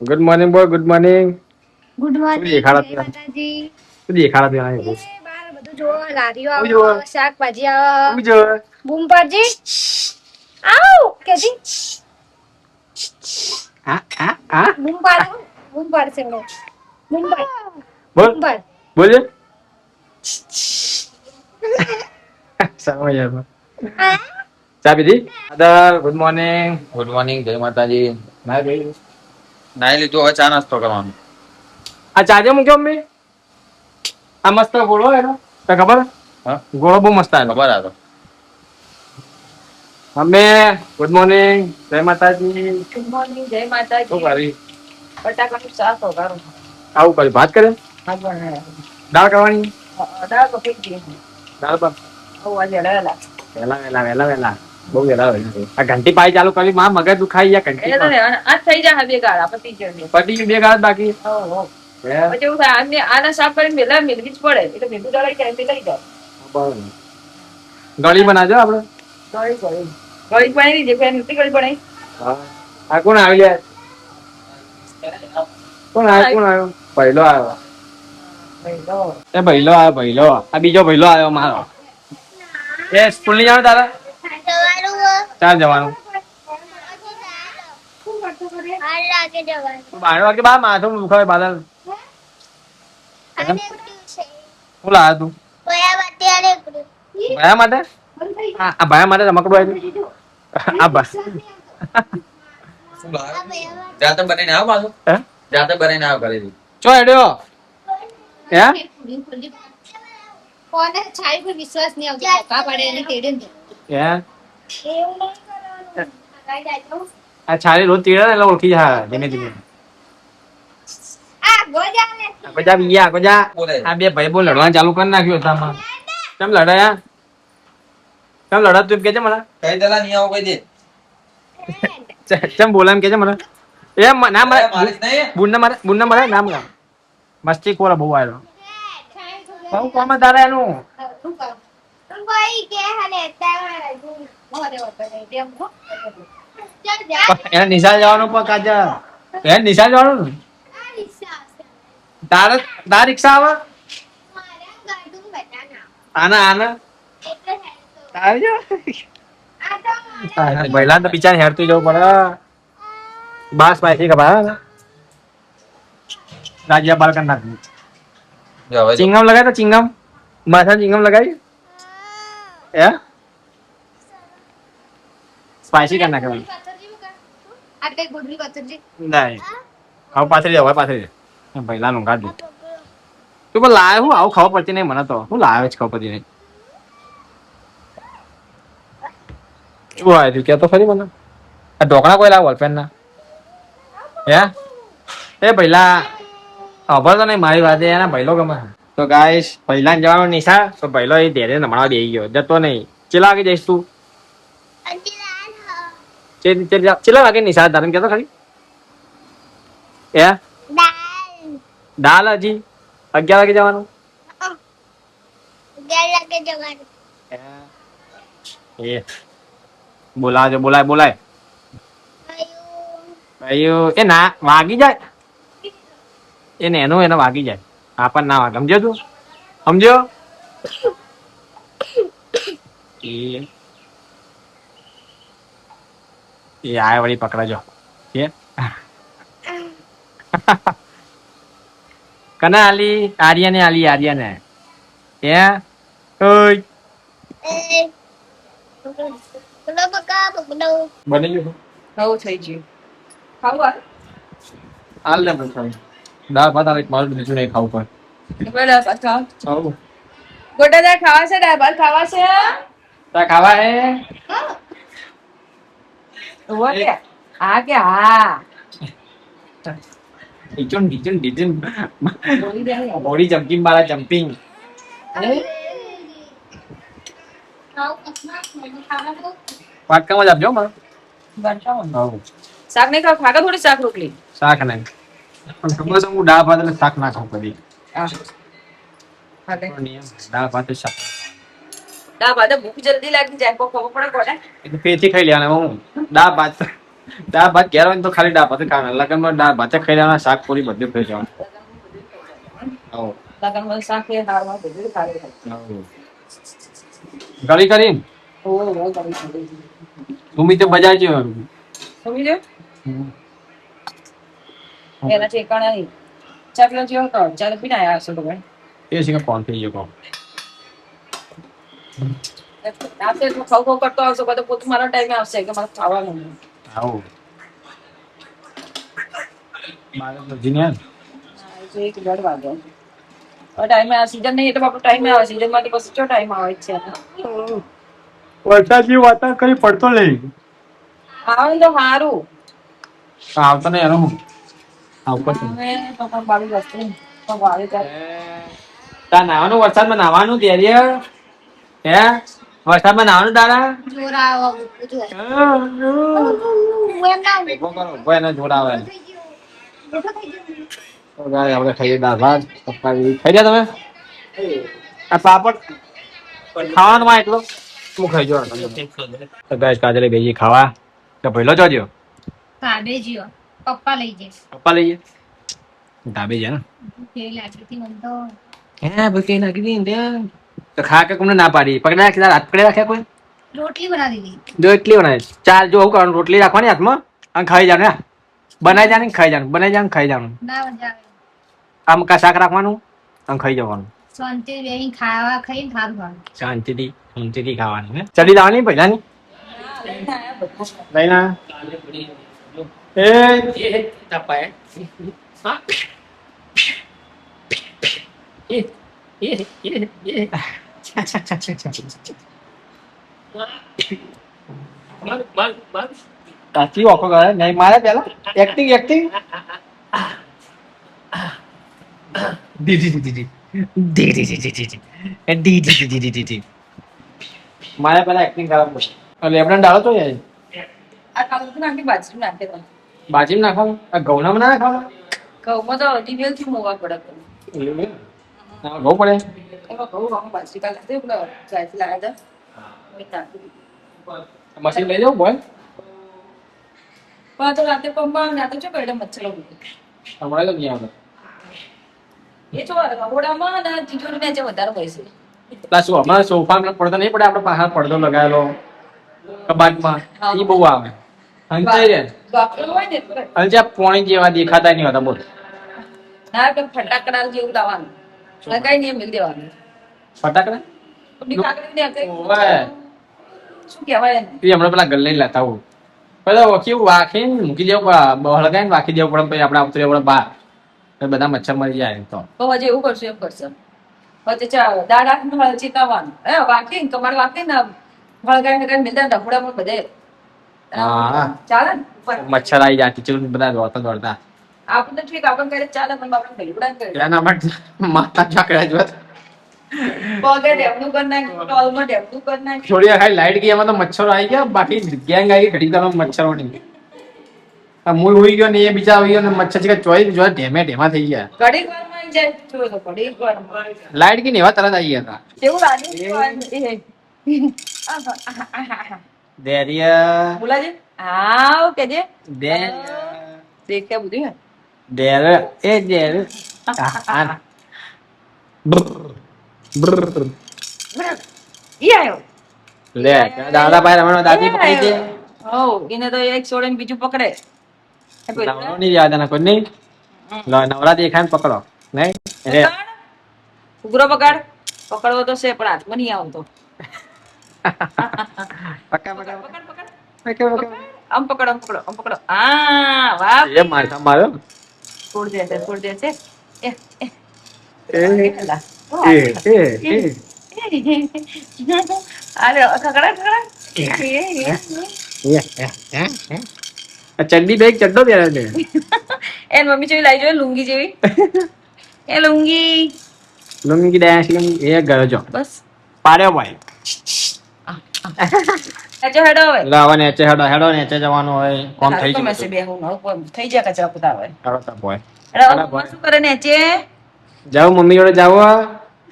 Good morning boy, good morning. Good શું morning, દેખાડા જય તું? માતાજી. શું દેખાડા તું એના? એ બાર બધું જોવો, લારીઓ શું આવો, જોવે? શાકભાજી આવો. શું જોવે? બૂમ પાડજી. આવ કેજી હા હા હા. બૂમ પાડો. બૂમ પાડશે નો. બૂમ પાડ. બોલ બૂમ પાડ. બોલ. સાવ યાર. ચા પીધી? દાદા ગુડ મોર્નિંગ. ગુડ મોર્નિંગ, જય માતાજી. ના ભાઈ. નાઈ લીધું, હવે ચા નાસ્તો કરવાનો. આ ચાર્જર મૂક્યો મેં. આ મસ્ત ગોળો એનો તો ખબર? હા, ગોળો બહુ મસ્ત આવ્યો. ખબર આ તો. અમે ગુડ મોર્નિંગ, જય માતાજી. ગુડ મોર્નિંગ, જય શું માતાજી. કરી? બટાકાનું શાક વઘારું. આવું કરી ભાત કરે? હા, બનાવ્યા. દાળ કરવાની? દાળ પકઈ ગઈ. દાળ પર બહુ આજે અડાયેલા. વેલા બહુ વેલા હોય. આ ઘંટી પાઈ ચાલુ કરી માં મગજ દુખાઈ ગયા ઘંટી એટલે તો ને, આ થઈ જાય બે ગાળા પતી જાય. પટી બે ગાળ બાકી. હો, હો. હે? પછી એવું થાય, આને સાફ કરીને મેલા મેલવી જ પડે. એટલે મેંદુ દળાઈ જાય તે લઈ જાય. ગળી બનાવજો આપડે. ગળી ગળી. ગળી પાણી નહીં, જે કોઈ નથી ગળી બનાવી. આ કોણ આવી લે? કોણ આવ્યો? પહેલો આવ્યો. ભાઈ લો. એ ભઈલો આવ્યો ભઈલો. આ બીજો ભઈલો આવ્યો મારો. એ સ્કૂલ ની જવાનું તારા? ચાલ જવાનું. 12 વાગે બા માથું દુખાવે બાદલ. શું લાવ્યો તું? ભયા માટે? આ ભયા માટે રમકડું આવ્યું. આ ભા શું લાવ્યો? જાતે બનાવીને આવ પાછો. હે? જાતે બનાવીને આવ ઘરેથી. ચો હેડ્યો. હે? કોને છાઈ પર વિશ્વાસ નહીં આવતો, ધક્કા પડે એને તેડે ને. હે? એવું નહીં કરવાનું. લગાઈ જાય તો. આ છારી રોજ તીડે ને એટલે ઓળખી જાય ધીમે ધીમે. આ ગોજા આવે. આકોજા બીયા આકોજા. બોલે. આ બે ભાઈ બોલ લડવાનું ચાલુ કરી નાખ્યું તામાં. કેમ લડાયા? કેમ લડા તું કે છે મને? કઈ દેલા નહીં આવો કઈ દે. કેમ બોલા એમ કે છે મને? એ ના મારે મારીશ નહીં. બુન મારે નામ ગામ. મસ્તી કોરા બહુ આવ્યો. બહુ કોમ તારે એનું. શું કરું? તું ભાઈ કે હાલે તારા મોરે વપરાય તેમ હો. ચાલ જા. એને નિશાળ જવાનું પણ કાજા. એને નિશાળ જવાનું ને? આ રિક્ષા છે. તાર રિક્ષા આવે? મારા ગાડું બતાના. આના એટલે હેડતો. તારે જો. આ તો પહેલા તો બિચાર હેરતું જવું પડે. બાસ પાછી કપા રાજ્ય બાલ કર નાખ. જો હવે જો. ચિંગમ લગાય તો ચિંગમ માથા ચિંગમ લગાવી હે સ્પાઈસી કર નાખે આ કઈ ગુડલી કતરજી. નહીં હવે પાથરી જાવ પાથરી જાય પહેલા નું કાઢ તું પણ લાવે હું આવું ખબર પડતી નહીં મને તો હું લાવે જ ખબર પડતી નહીં શું આવ્યું તું કે તો ફરી મને આ ઢોકળા કોઈ લાવ વોલપેન ના હે એ પહેલા ખબર તો નહીં મારી વાત એના પહેલો ગમે તો ગાઈસ પહેલા જવાનું નિશા તો પહેલો એ ધેરે નમણા બેસી ગયો જતો નહીં ચેલા વાગે જઈશ તું ચેલા વાગે નિશા ધારણ કેતો ખરી હે દાલ હજી 11 વાગે જવાનું એ બોલાય એ ના વાગી જાય એને એને વાગી જાય આપણ ના વાગે સમજ્યો તું સમજ્યો એ આય વળી પકડાજો કે કના આલી આર્યને હે ઓય બની ગયું હવ થઈ ગયું. ખાવા? હાલ ને પછી દાળ ભાત આવે મારું બીજું નહીં ખાવું તમે દાળ ભાત ખાવા? પણ ગોટા દાળ ખાવા છે? દાળ ભાત ખાવા છે? તા ખાવા હે ઉભો કે? હા કે હા. ડીચન બોલી દે ને. બોડી જમ્પિંગ મારા જમ્પિંગ પાટકામાં જ આપજો મને બનશાવો. શાક નહીં ખાવ? ખાગા થોડી શાક રોટલી. શાક નહીં પણ ખબર છે હું દાળ ભાત એટલે શાક ના ખાઉં કદી ખાગે. દાળ ભાત જ શાક દાળ ભાત ભૂખ જલ્દી લાગી જાય. કોઈ ખબર પડે કોને? એટલે પેથી ખાઈ લેવાના હું દાળ ભાત દાળ ભાત ઘેર હોય ને તો ખાલી દાળ ભાત જ ખાવાના. લગનમાં દાળ ભાત જ ખાઈ લેવાના, શાક પૂરી બધું ખાઈ જવાનું. આવો. લગનમાં શાક એ હારમાં બધું ખાઈ લે. આવો. ગળી કરીને ભૂમિ તો બજાર જેવો. સમજી લો એના ઠેકાણા નહીં. ચાકલો જેવો કહો ચાલો પીને આવ્યા હશો તો ભાઈ. એ છે કે કોણ થઈ ગયો રાતે તો ખાવ ખાવ કરતો આવશો બધો પોતું મારા ટાઈમે આવશે કે મારે ખાવાનું નહીં. આવો મારે તો જીનિયર હા, એ તો 1:30 વાગ્યો. હવે ટાઈમે આ સીઝન નહીં એટલે આપણો ટાઈમે આવે સીઝન માંથી પછી ચો ટાઈમ આવે છે વરસાદ જેવું વાતાવરણ કઈ પડતો નહીં. આવે ને તો સારું. આવતો નહીં એનો હું આવતો જ નહીં. હવે તો પણ બાવી વસ્તુ તો વાવે ત્યારે તા નાવાનું વરસાદમાં નાવાનું ધૈર્ય હે વરસાદમાં નાવાનું તારા જોરાવો બધું એમ ના ઉભો કરો ઉભો એને જોર આવે. થઈ ગયું મોટો થઈ ગયું તો ગાય આપણે ખાઈએ દાળ ભાત પપ્પાજી ખાઈ રહ્યા તમે આ પાપડ ખાવાનું માં એટલો હું ખાઈ જો તો ગાય કાજલે બેજી ખાવા તો પહેલો જોજો કાબેજીઓ પપ્પા લઈ જઈશ પપ્પા લઈએ ધાબે છે ને કેવી લાગી હતી મને તો હે ભૂકી નાખી દી ત્યાં તો ખા કે કોને ના પાડી પકડી રાખી હાથ પકડી રાખ્યા કોઈ રોટલી બનાવી દીધી જો એટલી બનાવી ચાર જો હું કરવાનું રોટલી રાખવાની હાથમાં અને ખાઈ જવાનું બનાવી જવાનું ખાઈ જવાનું બનાવી જવાનું ખાઈ જવાનું ના મજા આવે આમ કા શાક રાખવાનું અને ખાઈ જવાનું શાંતિ બેહીને ખાવા ખાઈને ખારું ખાવાનું શાંતિથી ખાવાની હે ચડી લાવવાની પહેલાની લઈને એ તપાય કાચી ઓખો કરે નહીં મારે પેલા એક્ટિંગ મારે પેલા એક્ટિંગ કરવા પડશે લેબડા ડાળો તો યાર આ કાળું નાખી બાજરી નાખે તો બાજી નાખવાનું આ ઘઉંના ના નાખવાનું ઘઉંમાં તો દિવેલ થી મોવા પડે ઘઉં પડે એમાં ઘઉં આમ બાજરી કાઢી દે પેલા ચાયથી લાવ્યા હતા મશીન લઈ જાવ બોય પણ આ તો રાતે પંપા રાતે ચો પડે મચ્છરો અમારે તો નહીં આવે એ જો રગોડામાં અને તિજોરી ને વધારે પૈસે પેલા શું અમારા સોફામાં પડદો નહીં પડે આપણે બહાર પડદો લગાવેલો કબાટમાં એ બહુ આવે હંચાઈ રે બાપરો હોય ને એટલે અને જ્યાં પોણી જેવા દેખાતા નહીં હોતા બોલ ના કે ફટાકડા જેવું લાવવાનું લગાઈ ને મિલ દેવાનું ફટાકડા થોડી કાકડી ને આકે ઓય શું કહેવાય એને એ હમણાં પેલા ગલ્લે લેતા હું પેલા કેવું વાખીને મૂકી દેવું હળગાઈને વાખી દેવું પડે પછી આપણે આવતું રહેવું બહાર બધા મચ્છર મરી જાય તો હજુ એવું કરશું એમ કરશે પછી દાળ રાખીને ચેતાવાનું હે વાકીને કમાડ વાકીને હળગાઈને કઈ મિલતા રખોડામાં બધે હા. ચાલે ને ઉપર મચ્છર આવી જાય ટીચર બધા દોડતા આપણને ઠીક આપણને કરે ચાલે પણ આપણે ભેગુડા કરે એના માટે માથા ચાકડા જ પગે ડેમનું કરી નાખ ટોલમાં ડેમનું કરી નાખ થોડી ખાલી લાઈટ ગઈ એમાં તો મચ્છરો આવી ગયા બાકી ગેંગ આવી ઘડી કરવા મચ્છરો નહીં મૂળ હોઈ ગયો ને એ બીજા આવી ગયો ને મચ્છર છે ચોઈ જો ઢેમા થઈ ગયા ઘડીક વારમાં આવી જાય જોયો તો ઘડીક વારમાં લાઈટ ગઈ ને એવા તરત આવી ગયા કેવું લાગે ધૈર્ય બોલાજે આવ કેજે ધૈર્ય દેખ્યા બધું હે ધૈર્ય એ ધૈર્ય ઈ આયો લે દાદા ભાઈ રમણો દાદી પકડી દે હો એને તો એક છોડે બીજું પકડે નવરો નહીં યાદ ના કોઈ નહીં નવરા દેખાય ને પકડો નહીં રે ઉગ્રો પકડ પકડવો તો છે પણ હાથમાં નહીં આવતો પકડ આમ પકડો આમ પકડો હા વાહ એ મારતા માર્યો છોડ દે છે એ એ અરે ખકડા ચડ્ડી બેગ ચડ્ડો પહેરે છે એન મમ્મી જેવી લાવી જોઈએ લુંગી જેવી એ લુંગી લુંગી ડેશ એ ગયો જો બસ પાડ્યો ભાઈ હેડો હેડો હવે લાવા નેચે હેડો નેચે જવાનું હોય કોમ થઈ તો ગયું મેસે બે હું થઈ જાય કચરા પોતા હવે હેડો તો બોય હેડો મમ્મા શું કરે નેચે જાવ મમ્મી જોડે જાવ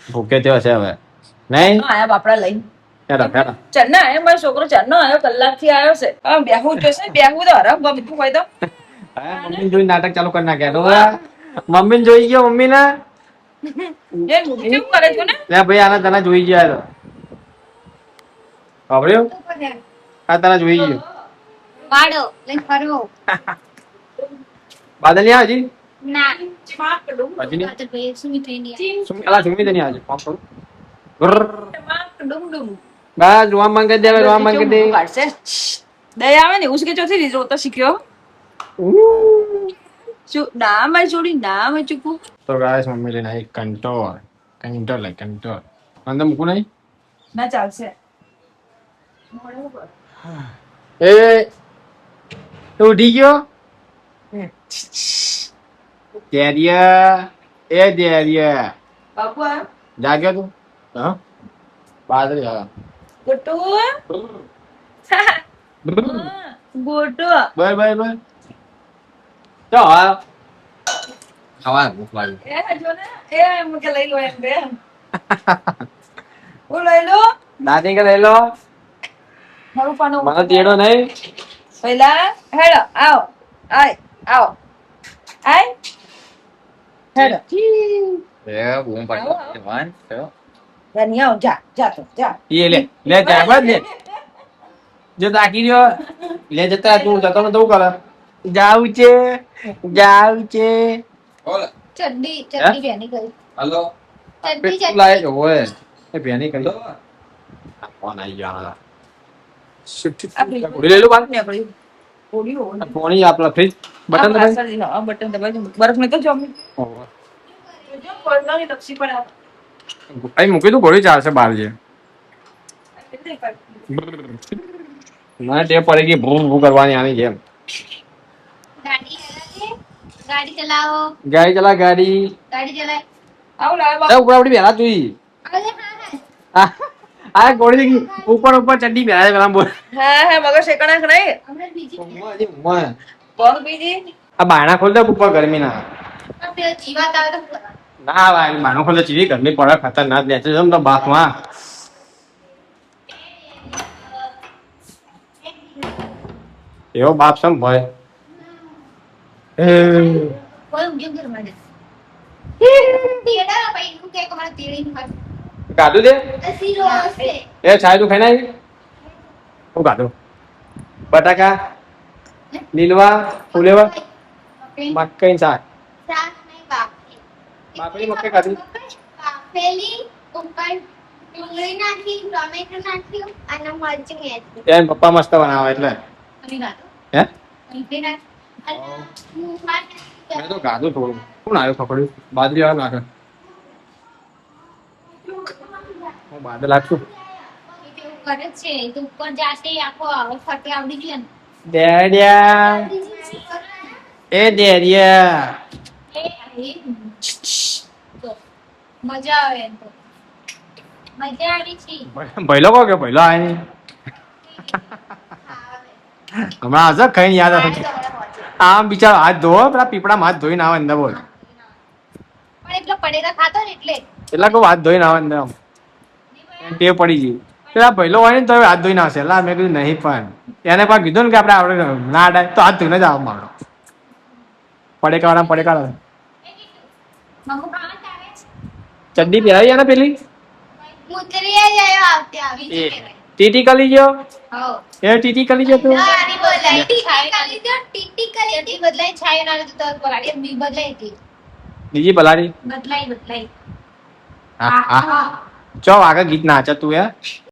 ભૂકે થયો છે હવે નહીં આયા બાપડા લઈને હેડા હેડા ચન્ના આવ્યો મારો છોકરો ચન્નો આવ્યો કલાકથી આવ્યો છે હવે બેહવું જ જોઈશે બેહવું તો હરમ ગમતું હોય તો મમ્મી જોઈ નાટક ચાલુ કરી નાખ્યા તો મમ્મી જોઈ ગયો મમ્મી ને એ મૂકી કેવું કરે છે ને લે ભાઈ આને તને જોઈ ગયા તો ખબર્યું આ તને જોઈ ગયો વાડો લઈને ફરવો બાદલ નહીં આવે હજી ના હજી નહીં તો ભાઈ સુમી થઈ નહીં શું અલા સુમી તો નહીં આવે ફોન કરું ગ્રર. ડુમ ડુમ બસ રોવા માંગે દે રોવા માંગે દે કાઢશે દયા આવે ને એવું કે ચોથી રીત રોતા શીખ્યો શું ના મારી જોડી ના મેં ચૂકું તો ગાઈસ મમ્મી લઈને આવી કંટ્રોલ અંદર મૂકું નહીં ના ચાલશે એ તું ઉઠી ગયો દેરિયા બાપુ આ જાગ્યો તું હા બાદરી હા ગોટુ ગોટુ બર ચો આ ખાવા ભૂખ લાગી એ જો ને એ એમ કે લઈ લો એમ બે હું લઈ લો દાદી કે લઈ લો મારું પાનું મને તેડો નહીં પહેલા હેડો આવો આવો હેડો એ બૂમ પાડી વન તો રાની આવો જા તો જા એ લે જા બસ લે જો તાકી રહ્યો લે જતા તું જતો ને તું કરે જાવું છે બોલ ચડ્ડી બેની કરી હલો ચડ્ડી પેટું લાય છે ઓય એ બેની કરી ફોન આવી ગયો ગોળી લઈ લો બાર નીકળ્યું ઓડિયો ફોન આપલા ફ્રીજ બટન દબાઈ આ બટન દબાઈ બરફ નહીં તો જો જો પડવાની લક્ષી પર આ અહીં મૂકી દઉં ગોળી ચાલશે બહાર છે મને ટેપ પડી ગઈ ભૂ કરવાની આની જેમ ગાડી ચલાવો ગાડી ચલા ગાડી ચલાય આવું લાવે ઉપર આપડી બેલા તું અરે હા આ ગોળી દેખી ઉપર ચડ્ડી બેલા પેલા બોલ હા મગર શેકણા કે નહીં હમણાં બીજી પગ બીજી આ બાયણા ખોલ દે ઉપર ગરમી ના પણ પેલો જીવાત આવે તો શું કરવાનું? ના ભાઈ બાયણો ખોલ દે ચીવી ગરમી પડે ખતરનાક નેચે જમ તો બાફમાં એવો બાપ સમ ભાઈ કોઈ ઊંઘ્યું ઘરમાં જ. તેડા ભાઈ નું કે તમારે તેડીનું ખાધું. ગાધું દે શીરો હશે. એ છાય તું ખાઈ નાઈ હું ગાધું બટાકા લીલવા ફુલેવા મકાઈ શાક શાક નહીં બાફી. બાફેલી મકાઈ ખાધી? બાફેલી ઉપર ડુંગળી નાખી ટોમેટો નાખ્યું અને મરચું નાખ્યું. એમ પપ્પા મસ્ત બનાવે એટલે તમે ગાધું? હે ઊંઘી નાખ. અને હું માર મેં તો ગાધું થોડું કોણ આવ્યો ખપડ્યું બાદરી આવે નાખે હું બાદલ લાગશું એવું કરે છે તો ઉપર જાતે આખો ફટે આવડી ગયો ને. ડેડિયા એ ડેડિયા એ તો મજા આવે એમ તો. મજા આવી છે. ભૈલો કહો કે ભૈલો આવે નહીં હમણાં હશે કઈ યાદ આવે આમ બિચારો હાથ ધોવો પેલા પીપળામાં હાથ ધોઈને આવે અંદર બોલ પણ એટલો પડેલા ખાતો ને એટલે એટલા કહું હાથ ધોઈને આવે અંદર આમ ટેવ પડી ગઈ પેલા ભૈલો હોય ને તો હવે હાથ ધોઈને આવશે એટલે મેં કીધું નહીં પણ એને પણ કીધું ને કે આપણે આવડે ના અડાય તો હાથ ધોઈને જ આવ મારો પડેકા મમ્મુ ખાવા આવે છે. ચડ્ડી પહેરાવી ને પેલી મુતરી જ આવ્યો આવતે આવી એ છે. ટીટી કરી ગયો હો એ ટીટી કરી ગયો તું ગાડી બદલાઈ ટીટી કરી બદલાઈ છાય ના તો ગાડી બી બદલાઈ હતી. બીજી બલાડી બદલાઈ હા હા ચો આગળ ગીત નાચે તું યાર